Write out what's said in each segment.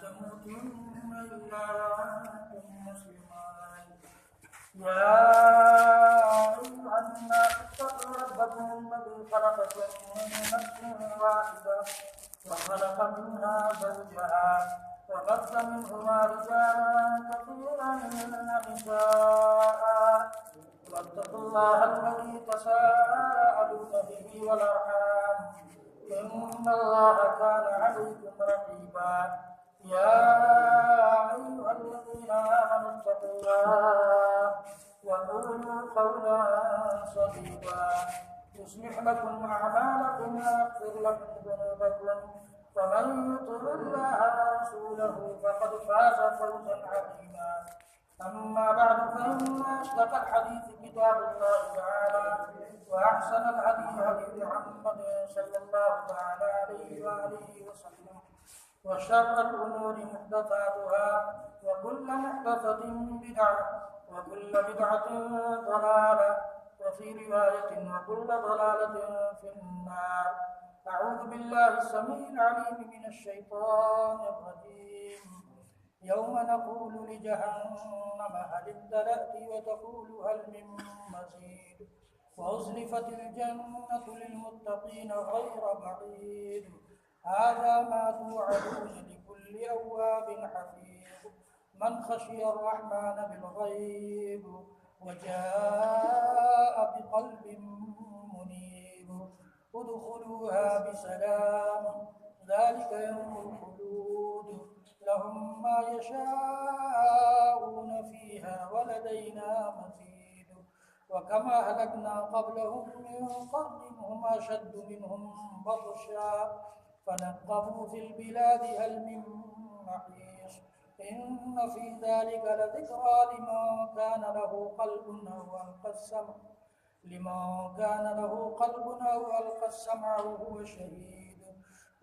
تموتن إلا وأنتم مسلمون. يا أيها الناس اتقوا ربكم الذي خلقكم من نفس واحدة وخلق منها زوجها وبث منهما رجالا كثيرا ونساء واتقوا الله الذي تساءلون به والأرحام إن الله كان عليكم رقيبا. يا أيها الذين آمنوا اتقوا الله وقولوا قولا سديدا يصلح لكم أعمالكم ويغفر لكم ذنوبكم ومن يطع الله ورسوله فقد فاز فوزا عظيما. أما بعد فإن أصدق الحديث كتاب الله تعالى وأحسن الهدي هدي محمد صلى الله تعالى عليه وآله وسلم وشر الأمور محدثاتها وكل محدثة بدعة وكل بدعة ضلالة وفي رواية وكل ضلالة في النار. أعوذ بالله السميع العليم من الشيطان الرجيم. يوم نقول لجهنم هل امتلأت وتقول هل من مزيد وأزلفت الجنة للمتقين غير بعيد هذا ما توعدون لكل أواب حفيظ من خشي الرحمن بالغيب وجاء بقلب منيب ادخلوها بسلام ذلك يوم الخلود لهم ما يشاءون فيها ولدينا مزيد وكما أهلكنا قبلهم من قرن هم أشد منهم بطشا فنقبوا في البلاد هل من محيص إن في ذلك لذكرى لمن كان له قلب أو ألقى السمع وهو شهيد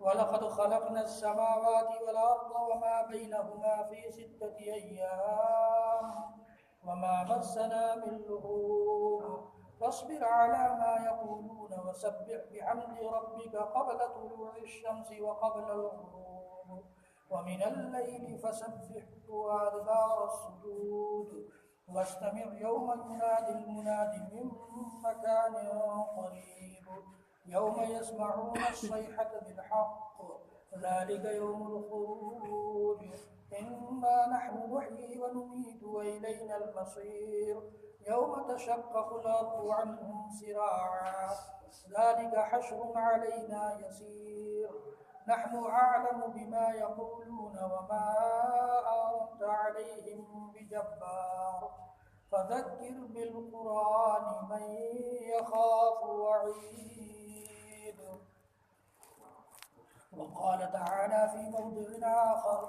ولقد خلقنا السماوات والأرض وما بينهما في 6 أيام وما مسنا من لغوب فاصبر على ما يقولون وسبح بحمد ربك قبل طلوع الشمس وقبل الغروب ومن الليل فسبحه وأدبار السجود واستمع يوم ينادي المناد من مكان قريب يوم يسمعون الصيحة بالحق ذلك يوم الخروج إنا نحن نحيي ونميت وإلينا المصير يوم تشقق الأرض عنهم سراعا ذلك حشر علينا يسير نحن أعلم بما يقولون وما أنت عليهم بجبار فذكر بالقرآن من يخاف وعيد. وقال تعالى في موضع آخر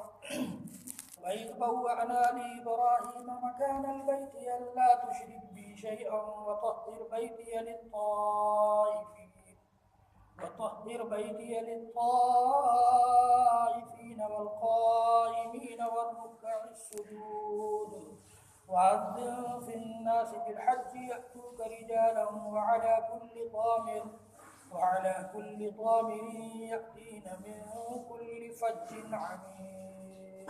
وإذ بوأنا لإبراهيم مكان البيت ألا تشرك بي شيئا وطهر بيتي للطائفين والقائمين والركع السجود وأذن في الناس بالحج يأتوك رجالا وعلى كل ضامر يأتين من كل فج عميق.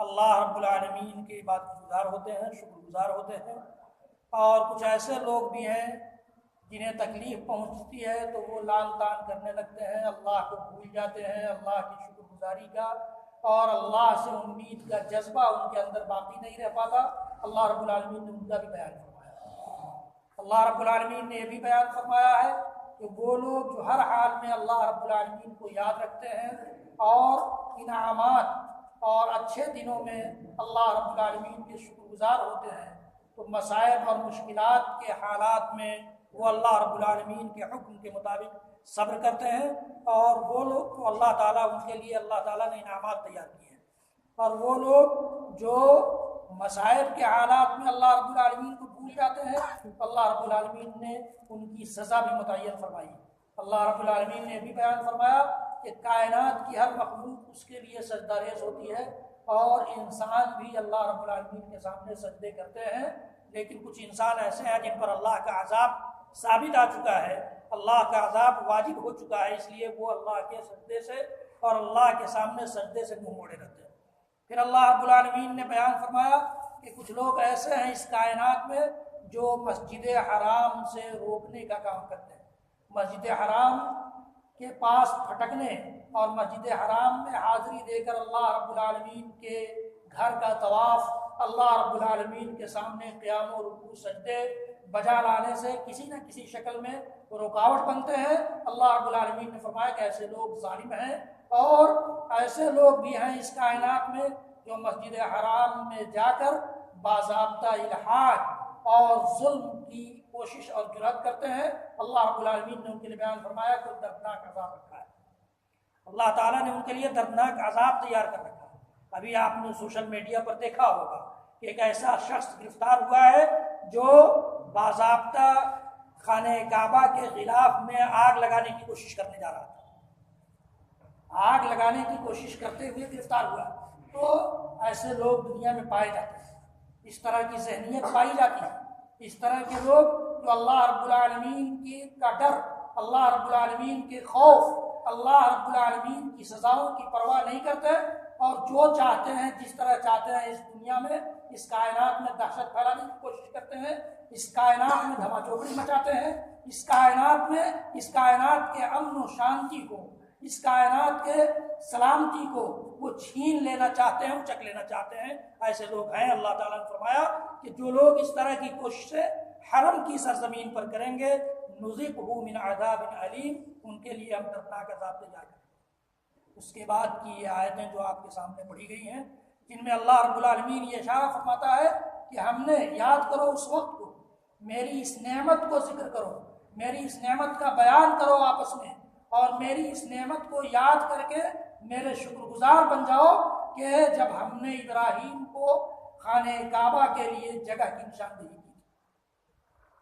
اللہ رب العالمین کے عبادت گزار ہوتے ہیں، شکر گزار ہوتے ہیں، اور کچھ ایسے لوگ بھی ہیں جنہیں تکلیف پہنچتی ہے تو وہ لان تان کرنے لگتے ہیں، اللہ کو بھول جاتے ہیں، اللہ کی شکر گزاری کا اور اللہ سے امید کا جذبہ ان کے اندر باقی نہیں رہ پاتا۔ اللہ رب العالمین نے ان کا بھی بیان فرمایا۔ اللہ رب العالمین نے یہ بھی بیان فرمایا ہے کہ وہ لوگ جو ہر حال میں اللہ رب العالمین کو یاد رکھتے ہیں اور انعامات اور اچھے دنوں میں اللہ رب العالمین کے شکر گزار ہوتے ہیں، تو مصائب اور مشکلات کے حالات میں وہ اللہ رب العالمین کے حکم کے مطابق صبر کرتے ہیں، اور وہ لوگ تو اللہ تعالیٰ ان کے لیے اللہ تعالیٰ نے انعامات تیار کیے ہیں، اور وہ لوگ جو مصائب کے حالات میں اللہ رب العالمین کو بھول جاتے ہیں تو اللہ رب العالمین نے ان کی سزا بھی متعین فرمائی۔ اللہ رب العالمین نے بھی بیان فرمایا کہ کائنات کی ہر مخلوق اس کے لیے سجدہ ریز ہوتی ہے، اور انسان بھی اللہ رب العالمین کے سامنے سجدے کرتے ہیں، لیکن کچھ انسان ایسے ہیں جن پر اللہ کا عذاب ثابت آ چکا ہے، اللہ کا عذاب واجب ہو چکا ہے، اس لیے وہ اللہ کے سجدے سے اور اللہ کے سامنے سجدے سے منہ موڑے رہتے ہیں۔ پھر اللہ رب العالمین نے بیان فرمایا کہ کچھ لوگ ایسے ہیں اس کائنات میں جو مسجد حرام سے روکنے کا کام کرتے ہیں، مسجد حرام کے پاس پھٹکنے اور مسجد حرام میں حاضری دے کر اللہ رب العالمین کے گھر کا طواف، اللہ رب العالمین کے سامنے قیام و رکوع سجدے بجا لانے سے کسی نہ کسی شکل میں وہ رکاوٹ بنتے ہیں۔ اللہ رب العالمین نے فرمایا کہ ایسے لوگ ظالم ہیں، اور ایسے لوگ بھی ہیں اس کائنات میں جو مسجد حرام میں جا کر باضابطہ الحاق اور ظلم کی کوشش اور جرات کرتے ہیں۔ اللہ رب العالمین نے ان کے لیے بیان فرمایا کہ دردناک عذاب رکھا ہے، اللہ تعالیٰ نے ان کے لیے دردناک عذاب تیار کر رکھا ہے۔ ابھی آپ نے سوشل میڈیا پر دیکھا ہوگا کہ ایک ایسا شخص گرفتار ہوا ہے جو باضابطہ خانہ کعبہ کے غلاف میں آگ لگانے کی کوشش کرنے جا رہا تھا، آگ لگانے کی کوشش کرتے ہوئے گرفتار ہوا۔ تو ایسے لوگ دنیا میں پائے جاتے ہیں، اس طرح کی ذہنیت پائی جاتی ہے، اس طرح کے لوگ جو اللہ رب العالمین کا ڈر، اللہ رب العالمین کے خوف، اللہ رب العالمین کی سزاؤں کی پرواہ نہیں کرتے، اور جو چاہتے ہیں جس طرح چاہتے ہیں اس دنیا میں اس کائنات میں دہشت پھیلانے کی کوشش کرتے ہیں، اس کائنات میں دھما چوکڑی مچاتے ہیں، اس کائنات کے امن و شانتی کو، اس کائنات کے سلامتی کو وہ چھین لینا چاہتے ہیں، اچک لینا چاہتے ہیں۔ ایسے لوگ ہیں، اللہ تعالیٰ نے فرمایا کہ جو لوگ اس طرح کی کوششیں حرم کی سرزمین پر کریں گے، نذقہ من عذاب علیم، ان کے لیے ہم دردناک عذاب تیار کریں۔ اس کے بعد کی یہ آیتیں جو آپ کے سامنے پڑھی گئی ہیں، جن میں اللہ رب العالمین یہ اشارہ فرماتا ہے کہ ہم نے یاد کرو اس وقت کو، میری اس نعمت کو ذکر کرو، میری اس نعمت کا بیان کرو آپس میں، اور میری اس نعمت کو یاد کر کے میرے شکر گزار بن جاؤ کہ جب ہم نے ابراہیم کو خانہ کعبہ کے لیے جگہ کی نشاندہی کی۔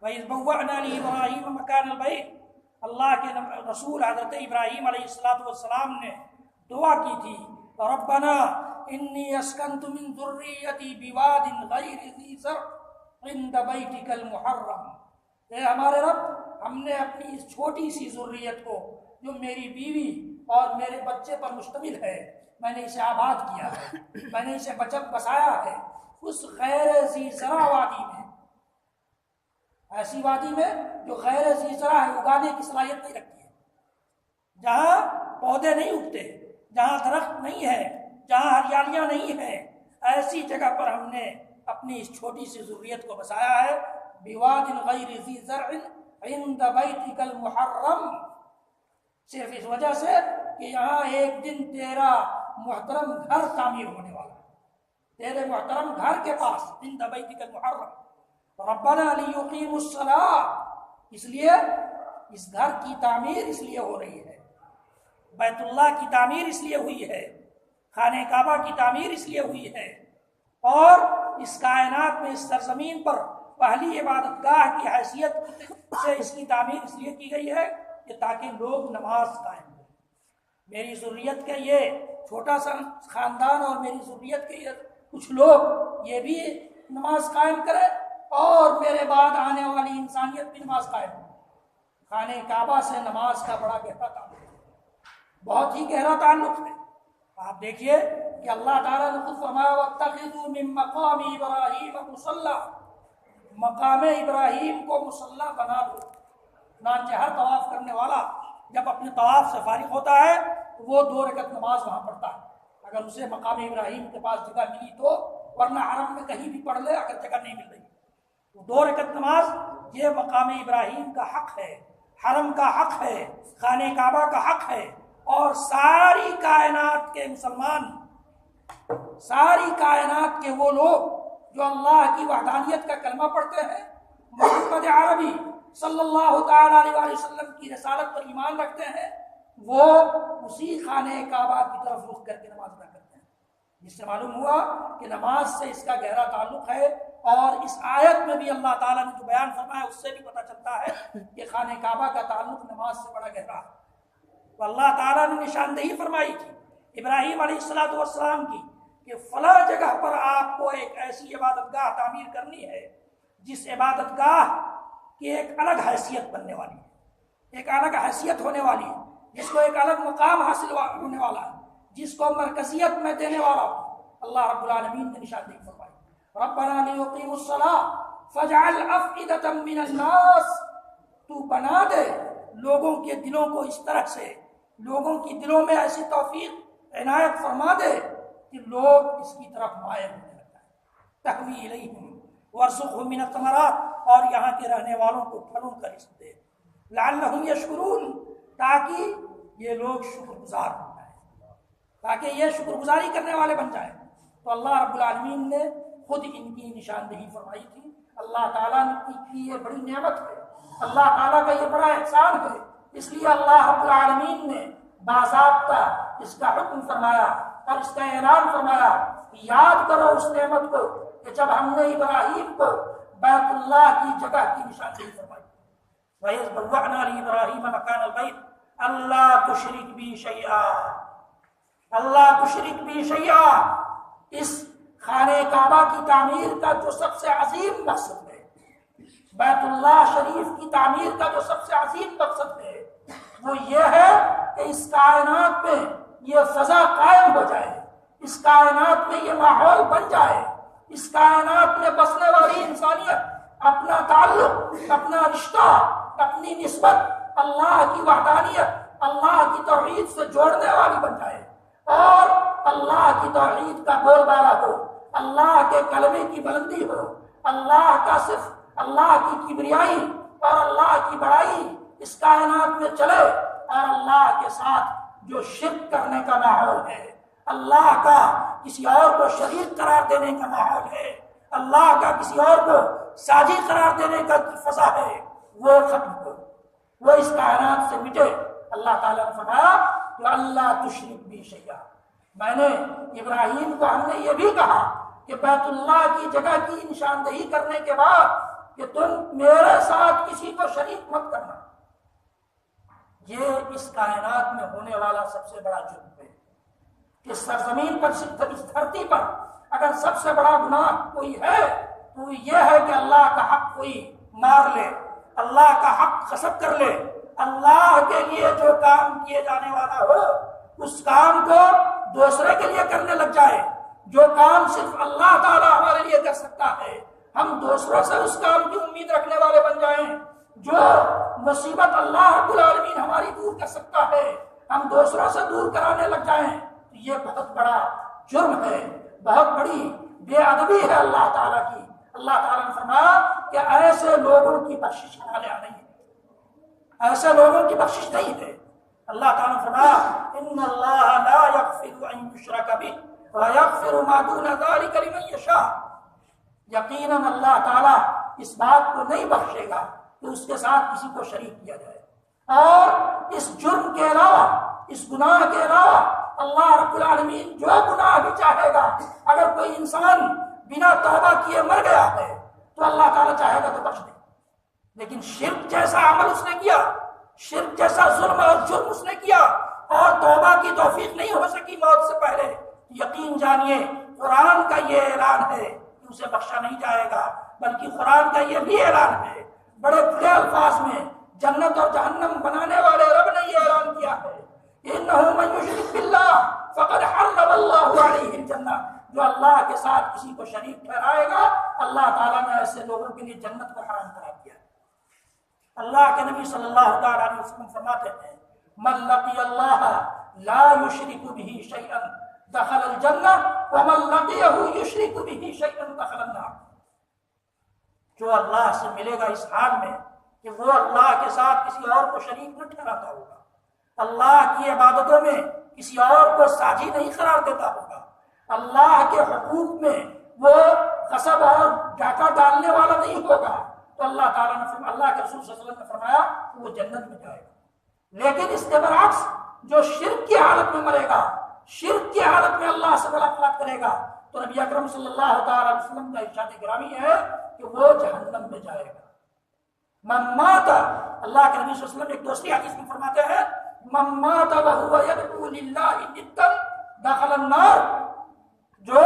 وَإِذْ بَوَّأْنَا لِإِبْرَاهِيمَ مَكَانَ الْبَيْتِ، اللہ کے رسول حضرت ابراہیم علیہ السلام نے دعا کی تھی، ربنا انی اسکنت من ذریتی بواد غیر ذی زرع عند بیتک المحرم، اے ہمارے رب، ہم نے اپنی اس چھوٹی سی ذریت کو جو میری بیوی اور میرے بچے پر مشتمل ہے، میں نے اسے آباد کیا ہے، میں نے اسے بسایا ہے اس غیر ذی زرع وادی میں، ایسی وادی میں جو غیر ذی زرع ہے، اگانے کی صلاحیت نہیں رکھتی ہے، جہاں پودے نہیں اگتے، جہاں درخت نہیں ہے، جہاں ہریالیاں نہیں ہیں، ایسی جگہ پر ہم نے اپنی اس چھوٹی سی ذریت کو بسایا ہے۔ بواد غیر ذی زرع عند بیتک المحرم، صرف اس وجہ سے کہ یہاں ایک دن تیرا محترم گھر تعمیر ہونے والا ہے، تیرے محترم گھر کے پاس، عند بیتک المحرم، ربنا لیقیموا الصلاۃ، اس لیے اس گھر کی تعمیر اس لیے ہو رہی ہے، بیت اللہ کی تعمیر اس لیے ہوئی ہے، خانہ کعبہ کی تعمیر اس لیے ہوئی ہے، اور اس کائنات میں اس سرزمین پر پہلی عبادت گاہ کی حیثیت سے اس کی تعمیر اس لیے کی گئی ہے کہ تاکہ لوگ نماز قائم کریں۔ میری ذریت کے یہ چھوٹا سا خاندان اور میری ذریت کے یہ کچھ لوگ یہ بھی نماز قائم کرے، اور میرے بعد آنے والی انسانیت بھی نماز قائم کرے۔ خانہ کعبہ سے نماز کا بڑا گہرا تعلق ہے، بہت ہی گہرا تعلق ہے۔ آپ دیکھیے کہ اللہ تعالیٰ نے خود فرمایا وَاتَّخِذُوا مِن مَّقَامِ إِبْرَاهِيمَ مُصَلًّى، مقام ابراہیم کو مصلی بنا دو۔ چنانچہ ہر طواف کرنے والا جب اپنے طواف سے فارغ ہوتا ہے تو وہ 2 رکعت نماز وہاں پڑھتا ہے، اگر اسے مقام ابراہیم کے پاس جگہ ملی تو، ورنہ حرم میں کہیں بھی پڑھ لے اگر جگہ نہیں مل رہی تو 2 رکعت نماز یہ مقام ابراہیم کا حق ہے، حرم کا حق ہے، خانہ کعبہ کا حق ہے۔ اور ساری کائنات کے مسلمان، ساری کائنات کے وہ لوگ جو اللہ کی وحدانیت کا کلمہ پڑھتے ہیں، محمد عربی صلی اللہ تعالیٰ علیہ وسلم کی رسالت پر ایمان رکھتے ہیں، وہ اسی خانہ کعبہ کی طرف رخ کر کے نماز ادا کرتے ہیں، جس سے معلوم ہوا کہ نماز سے اس کا گہرا تعلق ہے۔ اور اس آیت میں بھی اللہ تعالیٰ نے جو بیان فرمایا اس سے بھی پتہ چلتا ہے کہ خانہ کعبہ کا تعلق نماز سے بڑا گہرا ہے۔ تو اللہ تعالیٰ نے نشاندہی فرمائی تھی ابراہیم علیہ السلام کی کہ فلاں جگہ پر آپ کو ایک ایسی عبادت گاہ تعمیر کرنی ہے جس عبادت گاہ کی ایک الگ حیثیت بننے والی ہے، ایک الگ حیثیت ہونے والی ہے، جس کو ایک الگ مقام حاصل ہونے والا ہے، جس کو مرکزیت میں دینے والا ہو۔ اللہ رب العالمین نے نشاندہی فرمائی ربنا لیقیموا الصلاۃ فاجعل افئدۃ من الناس، تو بنا دے لوگوں کے دلوں کو اس طرح سے، لوگوں کی دلوں میں ایسی توفیق عنایت فرما دے کہ لوگ اس کی طرف مائل ہونے لگ جائیں۔ تحوی الیہم وارزقہم من الثمرات، اور یہاں کے رہنے والوں کو پھلوں کا رزق دے، لعلہم یشکرون، تاکہ یہ لوگ شکر گزار بن جائیں، تاکہ یہ شکر گزاری کرنے والے بن جائیں۔ تو اللہ رب العالمین نے خود ان کی نشاندہی فرمائی تھی۔ اللہ تعالیٰ کی یہ بڑی نعمت ہے، اللہ تعالیٰ کا یہ بڑا احسان ہے، اس لیے اللہ رب العالمین نے باضابطہ اس کا حکم فرمایا اور اس کا اعلان فرمایا کہ یاد کرو اس نعمت کو کہ جب ہم نے ابراہیم کو بیت اللہ کی جگہ کی نشاندہی فرمائی۔ وَإِذْ بَوَّأْنَا لِإِبْرَاهِيمَ مَكَانَ الْبَيْتِ أَلَّا تُشْرِكْ بِي شَيْئًا، اللہ تشرک بھی شیئا، اس خانہ کعبہ کی تعمیر کا جو سب سے عظیم مقصد ہے، بیت اللہ شریف کی تعمیر کا جو سب سے عظیم مقصد ہے، وہ یہ ہے کہ اس کائنات میں یہ فضا قائم ہو جائے، اس کائنات میں یہ ماحول بن جائے، اس کائنات میں بسنے والی انسانیت اپنا تعلق، اپنا رشتہ، اپنی نسبت اللہ کی وحدانیت، اللہ کی توحید سے جوڑنے والی بن جائے، اور اللہ کی توحید کا بول بالا ہو، اللہ کے کلمے کی بلندی ہو، اللہ کا صرف اللہ کی کبریائی اور اللہ کی بڑائی اس کائنات میں چلے، اور اللہ کے ساتھ جو شرک کرنے کا ماحول ہے، اللہ کا کسی اور کو شریک قرار دینے کا ماحول ہے، اللہ کا کسی اور کو ساجی قرار دینے کا فضا ہے، وہ ختم ہو، وہ اس کائنات سے مٹے۔ اللہ تعالیٰ نے فرمایا کہ اللہ تشرک بھی شیئا، میں نے ابراہیم کو، ہم نے یہ بھی کہا کہ بیت اللہ کی جگہ کی نشاندہی کرنے کے بعد کہ تم میرے ساتھ کسی کو شریک مت کرنا، یہ اس کائنات میں ہونے والا سب سے بڑا جرم ہے۔ اس سرزمین پر، اس دھرتی پر اگر سب سے بڑا گناہ کوئی ہے تو یہ ہے کہ اللہ کا حق کوئی مار لے، اللہ کا حق غصب کر لے، اللہ کے لیے جو کام کیے جانے والا ہو اس کام کو دوسرے کے لیے کرنے لگ جائے، جو کام صرف اللہ تعالیٰ ہمارے لیے کر سکتا ہے ہم دوسروں سے اس کام کی امید رکھنے والے بن جائیں، جو مصیبت اللہ رب العالمین ہماری دور کر سکتا ہے ہم دوسروں سے دور کرانے لگ جائیں، تو یہ بہت بڑا جرم ہے، بہت بڑی بے ادبی ہے اللہ تعالیٰ کی۔ اللہ تعالیٰ نے فرمایا کہ ایسے لوگوں کی بخشش ہمارے یہاں نہیں ہے، ایسے لوگوں کی بخشش نہیں ہے۔ اللہ تعالیٰ نے فرمایا ان اللہ لا یغفر ان یشرک بہ ویغفر ما دون ذلک لمن یشاء، یقیناً اللہ تعالیٰ اس بات کو نہیں بخشے گا کہ اس کے ساتھ کسی کو شریک کیا جائے، اور اس جرم کے علاوہ، اس گناہ کے علاوہ اللہ رب العالمین جو گناہ بھی چاہے گا، اگر کوئی انسان بنا توبہ کیے مر گیا ہے تو اللہ تعالیٰ چاہے گا تو بخش دے، لیکن شرک جیسا عمل اس نے کیا، شرک جیسا ظلم اور جرم اس نے کیا اور توبہ کی توفیق نہیں ہو سکی موت سے پہلے، یقین جانیے قرآن کا یہ اعلان ہے کہ اسے بخشا نہیں جائے گا، بلکہ قرآن کا یہ بھی اعلان ہے بڑے کھلے الفاظ میں، جنت اور جہنم بنانے والے رب نے یہ اعلان کیا ہے انہ من یشرک باللہ فقد حرم اللہ علیہ الجنہ، جو اللہ کے ساتھ کسی کو شریک ٹھہرائے گا اللہ تعالیٰ نے ایسے لوگوں کے لیے جنت کو حرام کرا دیا۔ اللہ کے نبی صلی اللہ تعالیٰ علیہ وسلم فرماتے ہیں من لقی اللہ لا یشرک بہ شیئا دخل الجنہ ومن لقیہ یشرک بہ شیئا دخل النار۔ جو اللہ سے ملے گا اس حال میں کہ وہ اللہ کے ساتھ کسی اور کو شریک نہ ٹھہراتا ہوگا، اللہ کی عبادتوں میں کسی اور کو ساجی نہیں قرار دیتا ہوگا، اللہ کے حقوق میں وہ غصب اور ڈاکہ ڈالنے والا نہیں ہوگا، تو اللہ تعالیٰ نے اللہ کے رسول صلی اللہ علیہ وسلم نے فرمایا کہ وہ جنت میں جائے گا۔ لیکن اس کے برعکس جو شرک کی حالت میں مرے گا، شرک کی حالت میں اللہ سے ملاقات کرے گا، تو نبی اکرم صلی اللہ تعالیٰ علیہ وسلم کا ارشاد گرامی ہے کہ وہ جہنم میں جائے گا۔ من مات، اللہ کے نبی صلی اللہ علیہ وسلم ایک دوسری حدیث میں فرماتے ہیں من مات وهو يدعو للہ ندا دخل النار، جو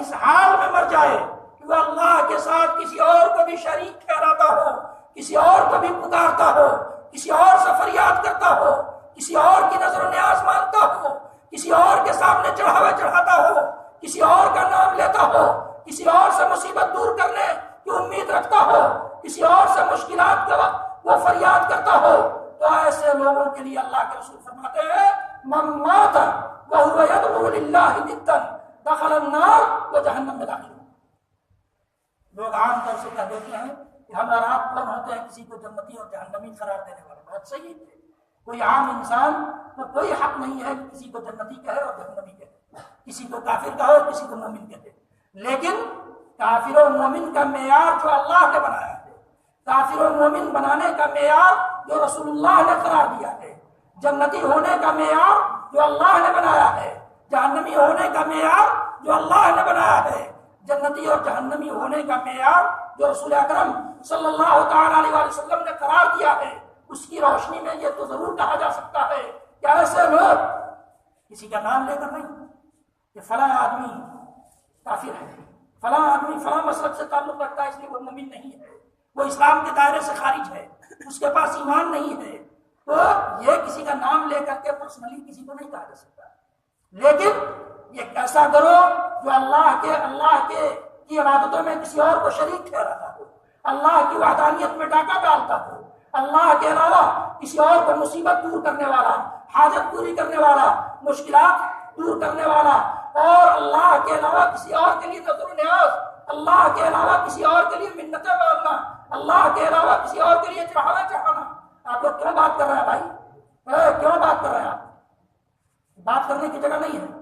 اس حال میں مر جائے کہ وہ اللہ کے ساتھ کسی اور کو بھی شریک ٹھہراتا ہو، کسی اور کو بھی پکارتا ہو، کسی اور سے فریاد کرتا ہو، کسی اور کی نظر و نیاز مانتا ہو، کسی اور کے سامنے چڑھاوے چڑھاتا ہو، کسی اور کا نام لیتا ہو، کسی اور سے مصیبت دور کرنے کی امید رکھتا ہو، کسی اور سے مشکلات کے وقت وہ فریاد کرتا ہو، تو ایسے لوگوں کے لیے اللہ کے رسول فرماتے ہیں من مات وهو يدعو للہ ندا دخل النار، وہ جہنم میں داخل ہو۔ لوگ عام طور سے کہہ دیتے ہیں کہ ہم اور آپ کون ہوتے ہیں کسی کو جنتی اور جہنمی قرار دینے والے؟ بہت صحیح ہے، کوئی عام انسان کو کوئی حق نہیں ہے کہ کسی کو جنتی کہے اور جہنمی کہے، کسی کو کافر کہے اور کسی کو مومن کہے، لیکن کافر و مومن کا معیار جو اللہ نے بنایا ہے، کافر و مومن بنانے کا معیار جو رسول اللہ نے قرار دیا ہے، جنتی ہونے کا معیار جو اللہ نے بنایا ہے، جہنمی ہونے کا معیار جو اللہ نے بنایا ہے، جنتی اور جہنمی ہونے کا معیار جو رسول اکرم صلی اللہ تعالیٰ علیہ وسلم نے قرار دیا ہے، اس کی روشنی میں یہ تو ضرور کہا جا سکتا ہے کہ ایسے لوگ کسی کا نام لے کر نہیں کہ فلاں آدمی کافر ہے، فلاں آدمی فلاں مسلک سے تعلق رکھتا ہے اس لیے وہ مومن نہیں ہے، وہ اسلام کے دائرے سے خارج ہے، اس کے پاس ایمان نہیں ہے، تو یہ کسی کا نام لے کر کے پرسنلی کسی کو نہیں کہا جا سکتا۔ لیکن یہ ایسا کرو جو اللہ کے کی عبادتوں میں کسی اور کو شریک ٹھہراتا ہو، اللہ کی وحدانیت میں ڈاکہ ڈالتا ہو، اللہ کے علاوہ کسی اور کو مصیبت دور کرنے والا، حاجت پوری کرنے والا، مشکلات دور کرنے والا، اور اللہ کے علاوہ کسی اور کے لیے نظر و نیاز، اللہ کے علاوہ کسی اور کے لیے منتیں مانگنا، اللہ کے علاوہ کسی اور کے لیے چڑھانا چڑھانا۔ آپ لوگ کیوں بات کر رہے ہیں بھائی؟ کیوں بات کر رہے ہیں؟ آپ بات کرنے کی جگہ نہیں ہے۔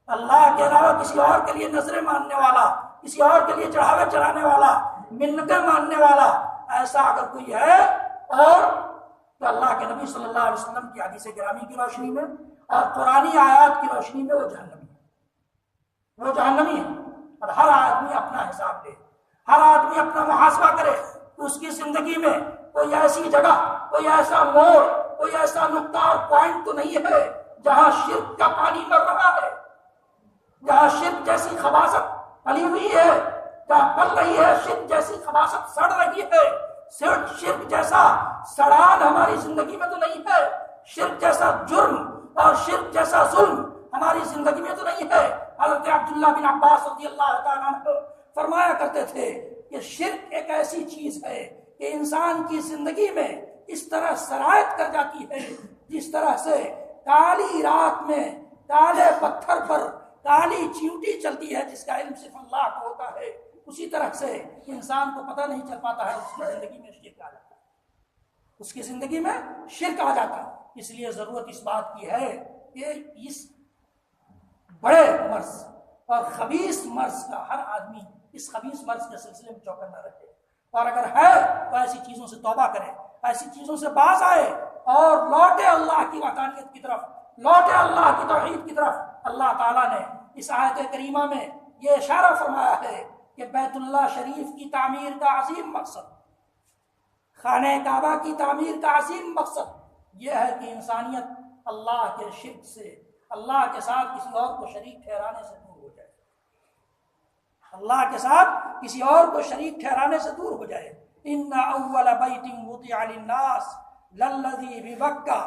اللہ کے علاوہ کسی اور کے لیے نظریں ماننے والا، کسی اور کے لیے چڑھاوے چڑھانے والا، منتیں ماننے والا، ایسا اگر کوئی ہے اور تو اللہ کے نبی صلی اللہ علیہ وسلم کی حدیث گرامی کی روشنی میں اور قرآنی آیات کی روشنی میں وہ جہنمی ہے، وہ جہنمی ہے۔ اور ہر آدمی اپنا حساب دے، ہر آدمی اپنا محاسبہ کرے کہ اس کی زندگی میں کوئی ایسی جگہ، کوئی ایسا موڑ، کوئی ایسا نقطہ اور پوائنٹ تو نہیں ہے جہاں شرک کا پانی مر رہا ہے، جہاں شرک جیسی خباثت پلی ہوئی ہے، جہاں پل رہی ہے شرک جیسی خباثت سڑ رہی ہے۔ شرک جیسا سڑان ہماری زندگی میں تو نہیں ہے، شرک جیسا جرم اور شرک جیسا ظلم ہماری زندگی میں تو نہیں ہے۔ حضرت عبداللہ بن عباس رضی اللہ تعالیٰ عنہ فرمایا کرتے تھے کہ شرک ایک ایسی چیز ہے کہ انسان کی زندگی میں اس طرح سرایت کر جاتی ہے جس طرح سے کالی رات میں کالے پتھر پر کالی چیونٹی چلتی ہے جس کا علم صرف اللہ کو ہوتا ہے، اسی طرح سے انسان کو پتہ نہیں چل پاتا ہے اس کی زندگی میں شرک آ جاتا ہے، اس کی زندگی میں شرک آ جاتا ہے۔ اس لیے ضرورت اس بات کی ہے کہ اس بڑے مرض اور خبیث مرض کا ہر آدمی اس خبیث مرض کے سلسلے میں چوکنا رکھے، اور اگر ہے تو ایسی چیزوں سے توبہ کرے، ایسی چیزوں سے باز آئے اور لوٹے اللہ کی وحدانیت کی طرف، لوٹے اللہ کی توحید کی طرف۔ اللہ تعالیٰ نے اس آیت کریمہ میں یہ اشارہ فرمایا ہے کہ بیت اللہ شریف کی تعمیر کا عظیم مقصد، خانہ کعبہ کی تعمیر کا عظیم مقصد یہ ہے کہ انسانیت اللہ کے شرک سے، اللہ کے ساتھ کسی اور کو شریک ٹھہرانے سے دور ہو جائے، اللہ کے ساتھ کسی اور کو شریک ٹھہرانے سے دور ہو جائے۔ ان اول بیت وضع للناس للذی ببکہ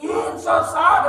360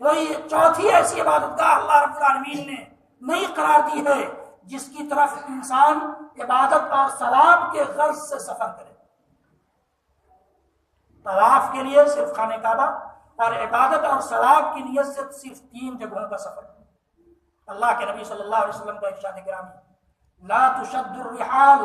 کوئی چوتھی ایسی عبادت گاہ اللہ رب العالمین نے نہیں قرار دی ہے جس کی طرف انسان عبادت اور ثواب کے غرض سے سفر کرے۔ طواف کے لیے صرف خانہ کعبہ، اور عبادت اور ثواب کی نیت سے صرف 3 جگہوں کا سفر۔ اللہ کے نبی صلی اللہ علیہ وسلم کا ارشاد گرامی، لا تشد الرحال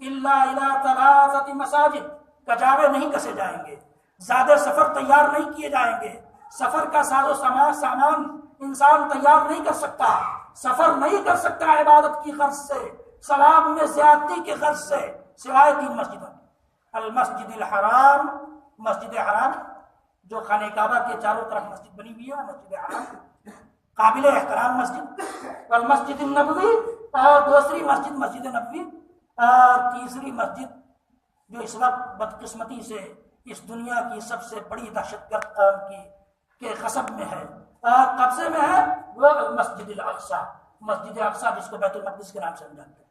الا الى 3 مساجد، کجاوے نہیں کسے جائیں گے، زیادہ سفر تیار نہیں کیے جائیں گے، سفر کا ساز و سامان انسان تیار نہیں کر سکتا، سفر نہیں کر سکتا عبادت کی غرض سے، ثواب میں زیادتی کی غرض سے، سوائے 3 مسجدوں، المسجد الحرام، مسجد حرام جو خانہ کعبہ کے چاروں طرف مسجد بنی ہوئی ہے، مسجد حرام قابل احترام مسجد، والمسجد النبوی، اور دوسری مسجد مسجد نبوی، اور تیسری مسجد جو اس وقت بدقسمتی سے اس دنیا کی سب سے بڑی دہشت گرد قوم کی کے قصب میں ہے اور قبضے میں ہے، وہ مسجد الاقصی، مسجد اقصی جس کو بیت المقدس کے نام سے جانتے ہیں۔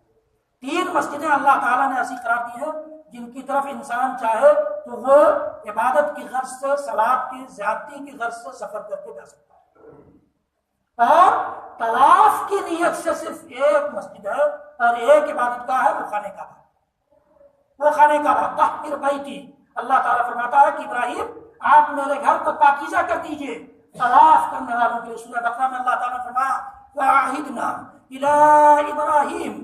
3 مسجدیں اللہ تعالیٰ نے ایسی قرار دی ہے جن کی طرف انسان چاہے تو وہ عبادت کی غرض سے، ثواب کی زیادتی کی غرض سے سفر کر کے جا سکتا ہے، اور طواف کی نیت سے صرف 1 مسجد ہے اور 1 عبادت گاہ ہے، وہ خانہ کعبہ، وہ خانہ کعبہ طہر بیتی۔ اللہ تعالیٰ فرماتا ہے کہ ابراہیم آپ میرے گھر کو پاکیزہ کر دیجئے طواف کرنے والوں کے لیے۔ سورہ بقرہ میں اللہ تعالیٰ نے فرمایا وَعَهِدْنَا إِلَىٰ إِبْرَاهِيمَ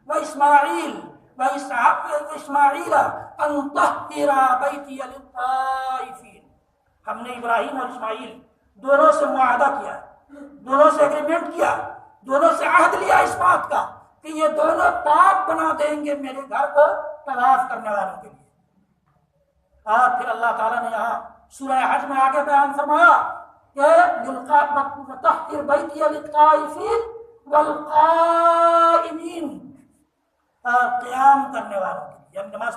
وَإِسْمَاعِيلَ وَإِسْمَاعِيلَ أَن طَهِّرَ بَيْتِيَ لِلطَّائِفِينَ، ہم نے ابراہیم اور اسماعیل دونوں سے معاہدہ کیا، دونوں سے ایگریمنٹ کیا، دونوں سے عہد لیا اس بات کا کہ یہ دونوں پاک بنا دیں گے میرے گھر کو طواف کرنے والوں کے لیے۔ اور پھر اللہ تعالیٰ نے یہاں سورہ حج میں آگے بیان فرمایا کہ وَطَهِّرْ بَيْتِيَ لِلطَّائِفِينَ وَالْقَائِمِينَ، قیام کرنے والوں کے لیے، یعنی نماز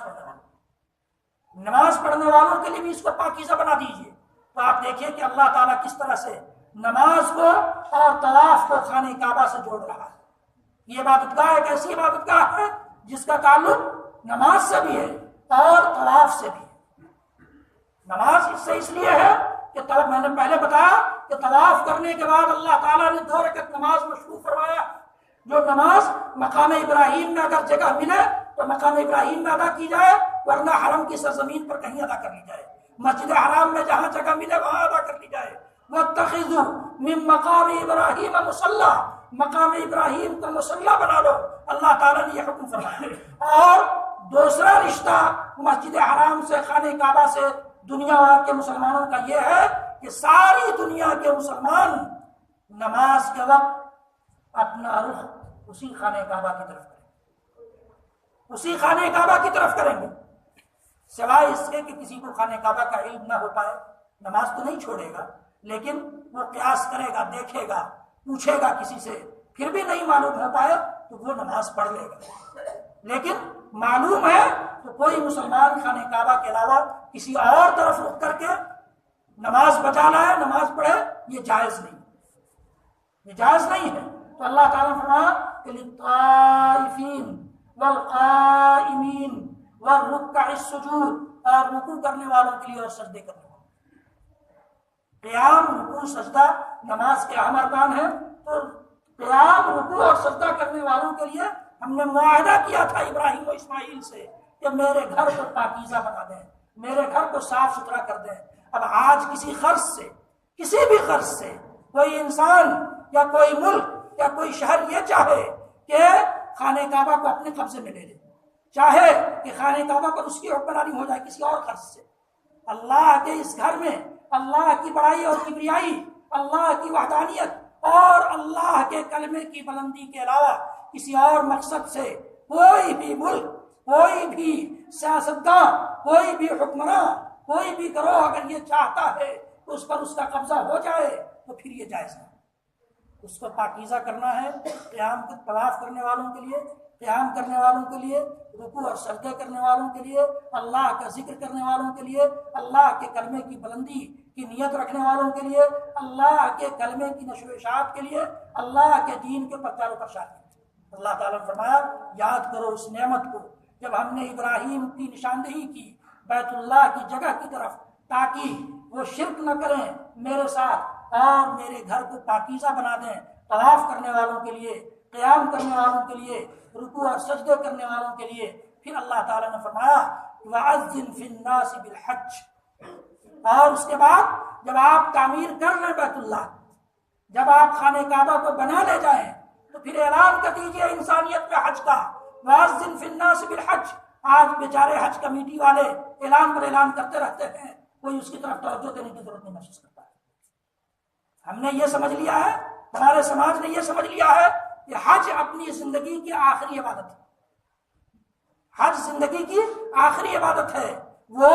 پڑھنے والوں کے لیے بھی اس کو پاکیزہ بنا دیجیے۔ تو آپ دیکھیے کہ اللہ تعالیٰ کس طرح سے نماز کو اور طواف کو خانہ کعبہ سے جوڑ رہا ہے۔ یہ عبادت گاہ ایک ایسی عبادت گاہ ہے جس کا تعلق نماز سے بھی ہے اور طواف سے بھی ہے۔ نماز اس سے اس لیے ہے کہ میں نے پہلے بتایا کہ طواف کرنے کے بعد اللہ تعالیٰ نے 2 رکعت نماز مشروع فرمایا، جو نماز مقام ابراہیم میں اگر جگہ ملے تو مقام ابراہیم میں ادا کی جائے، ورنہ حرم کی سرزمین پر کہیں ادا کر لی جائے، مسجد حرام میں جہاں جگہ ملے وہاں ادا کر لی جائے۔ وَاتَّخِذُوا مِن مَقَامِ إِبْرَاهِيمَ مُصَلَّى، مقام ابراہیم کو مصلی بنا لو، اللہ تعالیٰ نے یہ حکم فرمایا۔ اور دوسرا رشتہ مسجد حرام سے، خانہ کعبہ سے دنیا بھر کے مسلمانوں کا یہ ہے کہ ساری دنیا کے مسلمان نماز کے وقت اپنا رخ اسی خانہ کعبہ کی طرف کریں گے، اسی خانہ کعبہ کی طرف کریں گے، سوائے اس کے کہ کسی کو خانہ کعبہ کا علم نہ ہو پائے، نماز تو نہیں چھوڑے گا لیکن وہ قیاس کرے گا، دیکھے گا، پوچھے گا کسی سے، پھر بھی نہیں معلوم ہو پائے تو وہ نماز پڑھ لے گا۔ لیکن معلوم ہے تو کوئی مسلمان خانہ کعبہ کے علاوہ کسی اور طرف رخ کر کے نماز بچا لائے، نماز پڑھے، یہ جائز نہیں، یہ جائز نہیں ہے۔ تو اللہ تعالیٰ نے فرمایا کہ للطائفین والقائمین والرکع السجود، اور رکوع کرنے والوں کے لیے اور سجدے کرنے والوں، قیام، رکوع، سجدہ نماز کے اہم ارکان ہیں۔ تو قیام، رکوع اور سجدہ کرنے والوں کے لیے ہم نے معاہدہ کیا تھا ابراہیم و اسماعیل سے کہ میرے گھر کو پاکیزہ بنا دیں، میرے گھر کو صاف ستھرا کر دیں۔ اب آج کسی غرض سے، کسی بھی غرض سے کوئی انسان یا کوئی ملک یا کوئی شہر یہ چاہے کہ خانہ کعبہ کو اپنے قبضے میں لے لے، چاہے کہ خانہ کعبہ پر اس کی حکمرانی ہو جائے کسی اور غرض سے، اللہ کے اس گھر میں اللہ کی بڑائی اور کبریائی، اللہ کی وحدانیت اور اللہ کے کلمے کی بلندی کے علاوہ کسی اور مقصد سے کوئی بھی ملک، کوئی بھی سیاستداں، کوئی بھی حکمراں، کوئی بھی گروہ اگر یہ چاہتا ہے تو اس پر اس کا قبضہ ہو جائے تو پھر یہ جائز ہے۔ اس کو پاکیزہ کرنا ہے، قیام کے طواف کرنے والوں کے لیے، قیام کرنے والوں کے لیے، رکوع اور سجدے کرنے والوں کے لیے، اللہ کا ذکر کرنے والوں کے لیے، اللہ کے کلمے کی بلندی کی نیت رکھنے والوں کے لیے، اللہ کے کلمے کی نشر و اشاعت کے لیے، اللہ کے دین کے پرچار و پرسار کے لیے۔ اللہ تعالیٰ نے فرمایا یاد کرو اس نعمت کو جب ہم نے ابراہیم کی نشاندہی کی بیت اللہ کی جگہ کی طرف، تاکہ وہ شرک نہ کریں میرے ساتھ اور میرے گھر کو پاکیزہ بنا دیں طواف کرنے والوں کے لیے، قیام کرنے والوں کے لیے، رکوع اور سجدے کرنے والوں کے لیے۔ پھر اللہ تعالیٰ نے فرمایا وَأَذِّن فِي النَّاسِ بِالْحَجِّ، اور اس کے بعد جب آپ تعمیر کر لیں بیت اللہ، جب آپ خانہ کعبہ کو بنا لے جائیں، تو پھر اعلان کر دیجئے انسانیت کا حج کا، وَأَذِّن فِي النَّاسِ بِالْحَجِّ۔ آج بیچارے حج کمیٹی والے اعلان پر اعلان کرتے رہتے ہیں، کوئی اس کی طرف توجہ دینے کی ضرورت نہیں محسوس کرتا ہے۔ ہم نے یہ سمجھ لیا ہے، ہمارے سماج نے یہ سمجھ لیا ہے کہ حج اپنی زندگی کی آخری عبادت ہے، حج زندگی کی آخری عبادت ہے، وہ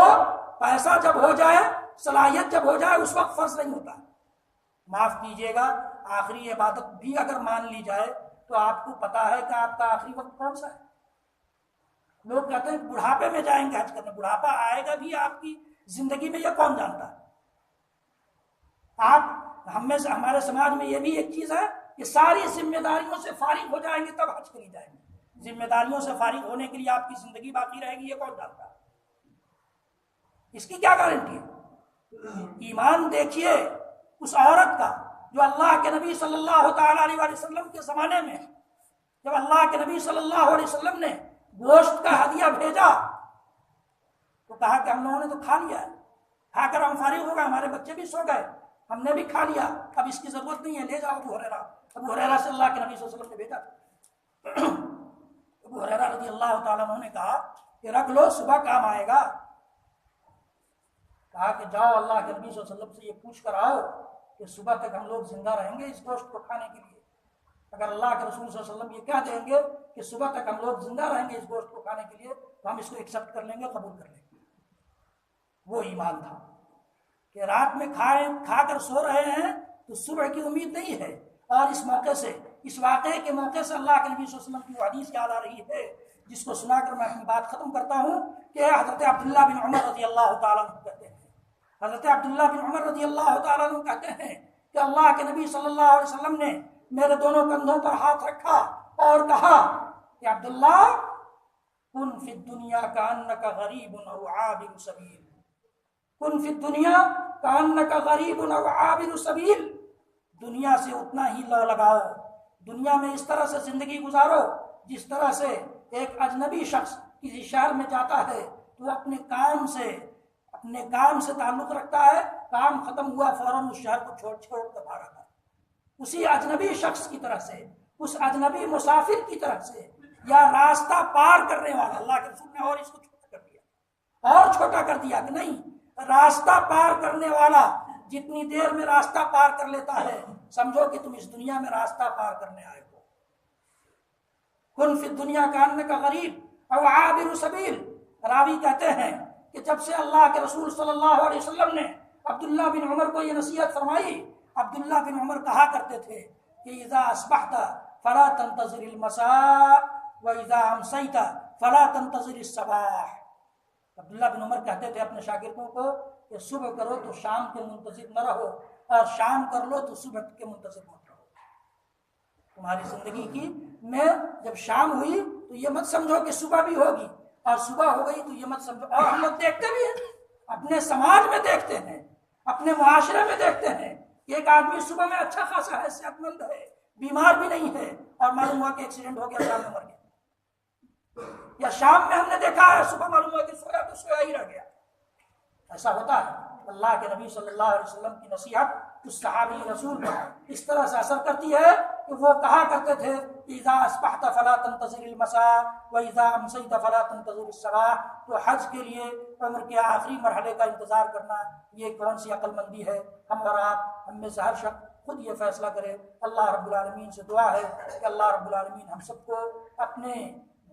پیسہ جب ہو جائے، صلاحیت جب ہو جائے، اس وقت فرض نہیں ہوتا۔ معاف کیجیے گا، آخری عبادت بھی اگر مان لی جائے تو آپ کو پتا ہے کہ آپ کا آخری وقت کون سا ہے؟ لوگ کہتے ہیں بڑھاپے میں جائیں گے حج کرنے، بڑھاپا آئے گا بھی آپ کی زندگی میں، یہ کون جانتا ہے؟ ہمارے سماج میں یہ بھی ایک چیز ہے کہ ساری ذمہ داریوں سے فارغ ہو جائیں گے تب حج کے لیے جائیں گے۔ ذمہ داریوں سے فارغ ہونے کے لیے آپ کی زندگی باقی رہے گی، یہ کون جانتا ہے؟ اس کی کیا گارنٹی ہے؟ ایمان دیکھیے اس عورت کا جو اللہ کے نبی صلی اللہ تعالی علیہ وسلم کے زمانے میں، جب اللہ کے نبی صلی اللہ علیہ وسلم نے گوشت کا ہدیہ بھیجا تو کہا کہ ہم لوگوں نے تو کھا لیا ہے، کھا کر ہم فارغ ہو گئے، ہمارے بچے بھی سو گئے، ہم نے بھی کھا لیا، اب اس کی ضرورت نہیں ہے، لے جاؤ ابو ہریرہ سے اللہ کے نبی صلی اللہ علیہ وسلم نے بھیجا۔ ابو ہریرہ رضی اللہ تعالیٰ عنہ نے کہا کہ رکھ لو، صبح کام آئے گا۔ کہا کہ جاؤ اللہ کے نبی صلی اللہ علیہ وسلم سے یہ پوچھ کر آؤ کہ صبح تک ہم لوگ زندہ رہیں گے اس گوشت کو کھانے کے لیے۔ اگر اللہ کے رسول صلی اللہ علیہ وسلم یہ کہہ دیں گے کہ صبح تک ہم لوگ زندہ رہیں گے اس گوشت کو کھانے کے لیے، تو ہم اس کو ایکسپٹ کر لیں گے، قبول کر لیں گے۔ وہ ایمان تھا کہ رات میں کھا کر سو رہے ہیں تو صبح کی امید نہیں ہے۔ اور اس موقع سے، اس واقعے کے موقع سے اللہ کے نبی صلی اللہ علیہ وسلم کی حدیث یاد آ رہی ہے، جس کو سنا کر میں اپنی بات ختم کرتا ہوں، کہ حضرت عبداللہ بن عمر رضی اللہ تعالیٰ عنہ کہتے ہیں، حضرت عبداللہ بن عمر رضی اللہ تعالیٰ عنہ کہتے ہیں کہ اللہ کے نبی صلی اللہ علیہ وسلم نے میرے دونوں کندھوں پر ہاتھ رکھا اور کہا کہ عبداللہ کن فی الدنیا کانک غریب او عابر سبیل، کن فی الدنیا کانک غریب او عابر سبیل، دنیا سے اتنا ہی لو لگاؤ، دنیا میں اس طرح سے زندگی گزارو جس طرح سے ایک اجنبی شخص کسی شہر میں جاتا ہے تو اپنے کام سے تعلق رکھتا ہے، کام ختم ہوا فوراً اس شہر کو چھوڑ کر بھاگا تھا۔ اسی اجنبی شخص کی طرح سے، اس اجنبی مسافر کی طرح سے، یا راستہ پار کرنے والا، اللہ کے رسول نے اور اس کو چھوٹا کر دیا کہ نہیں، راستہ پار کرنے والا جتنی دیر میں راستہ پار کر لیتا ہے سمجھو کہ تم اس دنیا میں راستہ پار کرنے آئے ہو۔ کن فی الدنیا کانک غریب او عابر سبیل۔ راوی کہتے ہیں کہ جب سے اللہ کے رسول صلی اللہ علیہ وسلم نے عبداللہ بن عمر کو یہ نصیحت فرمائی، عبداللہ بن عمر کہا کرتے تھے کہ اذا اصبحت فلا تنتظر المساء واذا امسیت فلا تنتظر الصباح۔ عبداللہ بن عمر کہتے تھے اپنے شاگردوں کو کہ صبح کرو تو شام کے منتظر نہ رہو، اور شام کر لو تو صبح کے منتظر مت رہو۔ تمہاری زندگی کی میں جب شام ہوئی تو یہ مت سمجھو کہ صبح بھی ہوگی، اور صبح ہو گئی تو یہ مت سمجھو۔ اور ہم لوگ دیکھتے بھی ہیں، اپنے سماج میں دیکھتے ہیں، اپنے معاشرے میں دیکھتے ہیں کہ ایک آدمی صبح میں اچھا خاصا ہے، صحت مند ہے، بیمار بھی نہیں ہے، اور معلوم ہوا کہ ایکسیڈنٹ ہو گیا، شام میں مر گیا۔ یا شام میں ہم نے دیکھا ہے صبح معلوم ہوا کہ سویا تو سویا ہی رہ گیا۔ ایسا ہوتا ہے۔ اللہ کے نبی صلی اللہ علیہ وسلم کی نصیحت اس صحابی رسول پر اس طرح سے اثر کرتی ہے کہ وہ کہا کرتے تھے اذا اصبحت فلا تنتظر المساء واذا امسیت فلا تنتظر الصباح۔ تو حج کے لیے عمر کے آخری مرحلے کا انتظار کرنا یہ کون سی عقل مندی ہے؟ ہم اور آپ، ہم میں سے ہر شخص خود یہ فیصلہ کرے۔ اللہ رب العالمین سے دعا ہے کہ اللہ رب العالمین ہم سب کو اپنے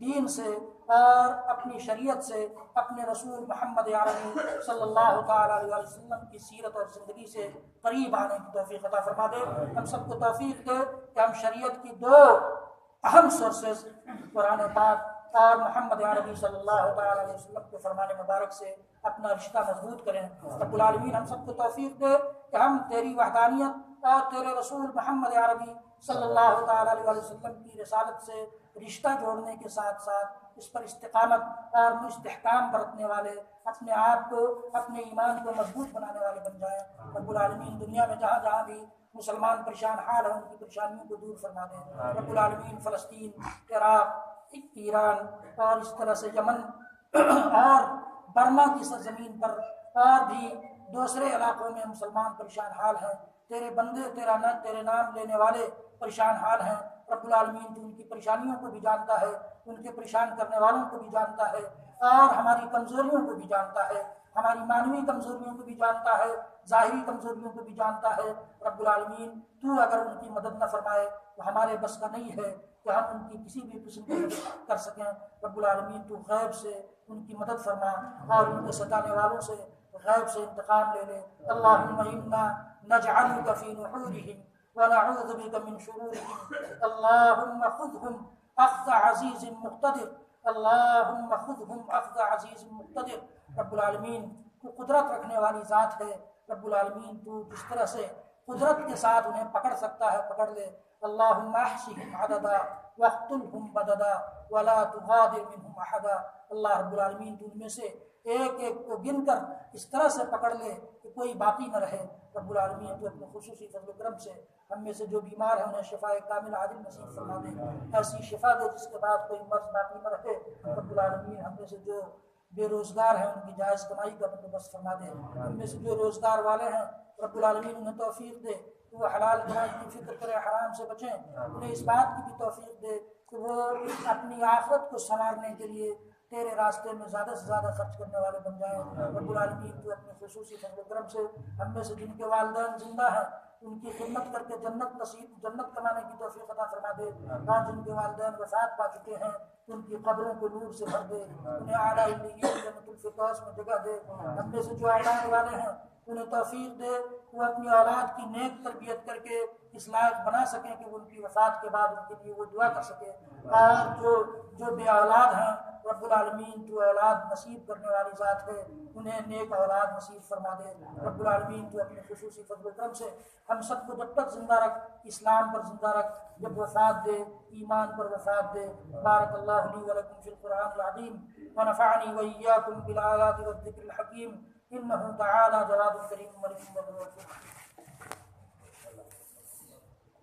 دین سے اور اپنی شریعت سے، اپنے رسول محمد عربی صلی اللہ تعالی علیہ وسلم کی سیرت اور زندگی سے قریب آنے کی توفیق عطا فرما دے۔ ہم سب کو توفیق دے کہ ہم شریعت کی دو اہم سورسز قرآن پاک اور محمد عربی صلی اللہ تعالی علیہ وسلم کے فرمان مبارک سے اپنا رشتہ مضبوط کریں۔ رب العالمین ہم سب کو توفیق دے کہ ہم تیری وحدانیت اور تیرے رسول محمد عربی صلی اللہ تعالی علیہ وسلم کی رسالت سے رشتہ جوڑنے کے ساتھ ساتھ اس پر استقامت اور استحکام برتنے والے، اپنے آپ کو، اپنے ایمان کو مضبوط بنانے والے بن جائیں۔ رب العالمین دنیا میں جہاں جہاں بھی مسلمان پریشان حال ہیں ان کی پریشانیوں کو دور فرما دیں۔ رب العالمین فلسطین، عراق، ایران اور اس طرح سے یمن اور برما کی سرزمین پر اور بھی دوسرے علاقوں میں مسلمان پریشان حال ہیں، تیرے بندے تیرے نام لینے والے پریشان حال ہیں۔ رب العالمین تو ان کی پریشانیوں کو بھی جانتا ہے، ان کے پریشان کرنے والوں کو بھی جانتا ہے، اور ہماری کمزوریوں کو بھی جانتا ہے، ہماری معنوی کمزوریوں کو بھی جانتا ہے، ظاہری کمزوریوں کو بھی جانتا ہے۔ رب العالمین تو اگر ان کی مدد نہ فرمائے تو ہمارے بس کا نہیں ہے کہ ہم ان کی کسی بھی قسم کی مدد کر سکیں۔ رب العالمین تو غیب سے ان کی مدد فرما اور ان کے ستانے والوں سے غیب سے انتقام لے لے۔ اللہم انا نجعلک فی نحورہم ونعوذ بک من شرورہم، اللہم خذہم اخذ عزیز مقتدر، اللہم خذہم اخذ عزیز مقتدر۔ رب العالمین تو قدرت رکھنے والی ذات ہے، رب العالمین تو جس طرح سے قدرت کے ساتھ انہیں پکڑ سکتا ہے پکڑ لے۔ اللہم احصہم عددا واقتلہم بددا ولا تغادر منہم احدا۔ اللہ رب العالمین تو ان میں سے ایک ایک کو گن کر اس طرح سے پکڑ لے کہ کوئی باقی نہ رہے۔ رب العالمین تو اپنے خصوصی فضل و کرم سے ہم میں سے جو بیمار ہیں انہیں شفاء کامل عاجل نصیب فرما دے، ایسی شفا دے جس کے بعد کوئی مرض باقی نہ رہے۔ رب العالمین ہم میں سے جو بے روزگار ہیں ان کی جائز کمائی کا بندوبست فرما دے، ہم میں سے جو روزگار والے ہیں رب العالمین انہیں توفیق دے کہ وہ حلال کمائی کی فکر کرے، حرام سے بچیں، انہیں اس بات کی بھی توفیق دے کہ وہ اپنی آخرت کو سنوارنے کے لیے تیرے راستے میں زیادہ سے زیادہ خرچ کرنے والے بن جائیں۔ رب العالمین تو اپنے خصوصی فضل و کرم سے ہم میں سے جن کے والدین زندہ ہیں ان کی خدمت کر کے جنت کمانے کی توفیق عطا فرما دے، اور جن کے والدین وفات پا چکے ہیں ان کی قبروں کو نور سے بھر دے، انہیں اعلیٰ علیین جنت الفردوس میں جگہ دے۔ ہم میں سے جو اولاد والے ہیں انہیں توفیق دے وہ اپنی اولاد کی نیک تربیت کر کے اس لائق بنا سکیں کہ وہ ان کی وفات کے بعد ان کے لیے وہ دعا کر سکے، اور جو بے اولاد ہیں رب العالمین تو اولاد نصیب کرنے والی ذات ہے، انہیں نیک اولاد نصیب فرما دے۔ رب العالمین تو اپنے خصوصی فضل و کرم سے ہم سب کو جب تک زندہ رکھ، اسلام پر زندہ رکھ، جب وفات دے ایمان پر وفات دے۔ بارک اللہ لی ولکم فی القرآن العظیم ونفعنی وإیاکم بالآیات والذکر الحکیم، انہ تعالی جواد کریم ملک مغفور۔